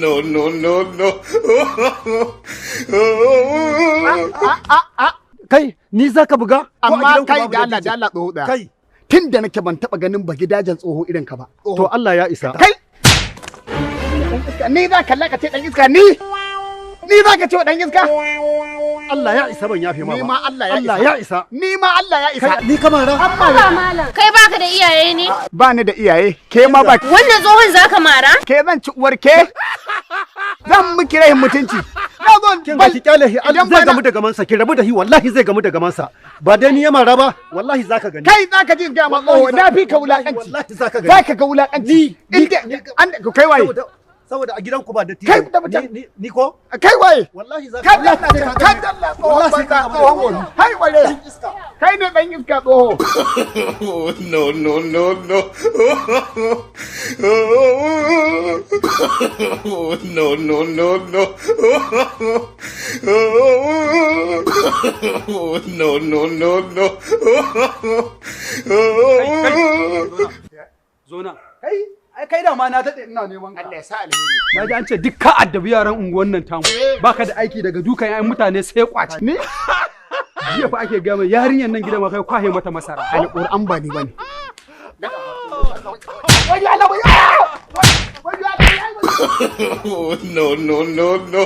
No, no, no, no. Kai, ni za ka buga? Amma kai da Allah tsoho da. Kai. Tun da nake ban taɓa ganin ba gidajen tsoho irin ka ba. To Allah ya isa. Kai! Ni za ka ce ɗan iska ni? Ni za ka ce wa ɗan iska? Allah ya isa ban yafe ma ba. Ni ma Allah ya isa. Ni ma Allah ya isa. Ni kamar ran. Malam. Kai baka da iyaye ne? Ba ni da iyaye. Ke ma ba. Wannan tsohon zaka mara? Ke zan ci uwar ke? Zan miki rahin mutunci. Kin ga ki kyale shi zai gamu da gamansa ki rabu da shi wallahi zai gamu da gamansa. Ba dai ni ya mara ba wallahi zaka gani. Kai zaka ji ga ma tsoho na fi ka wulakanci. Wallahi zaka gani. Zaka ga wulakanci. Kai waye? Saboda a gidanku ba da tiyo. Kai da mutum. Ni ko? Kai waye? Wallahi zaka Kai dalla tsohon. Kai waye? Kai ne dan iska tsoho. No, no, no, no. No, no, no, no. No, no, no, no. Zona. Kai da ma na daɗe ina neman ka. Allah ya sa alheri. Na ji an ce duk ka addabi yaran unguwan nan tamu. Baka da aiki daga dukan ƴaƴan mutane sai kwaci. Ni? Jiya fa ake gama yarinyar nan gidan ma kai kwahe mata masara. Alƙur'an ba ni bane. No, no, no, no.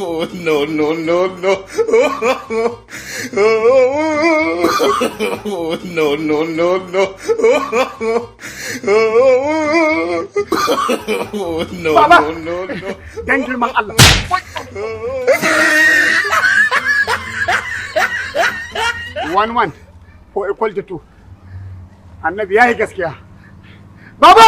No, no, no, no. No, no, no, no. No, no, no, no. Dan girman Allah. One for equal to two. Annabi ya yi gaskiya. Baba!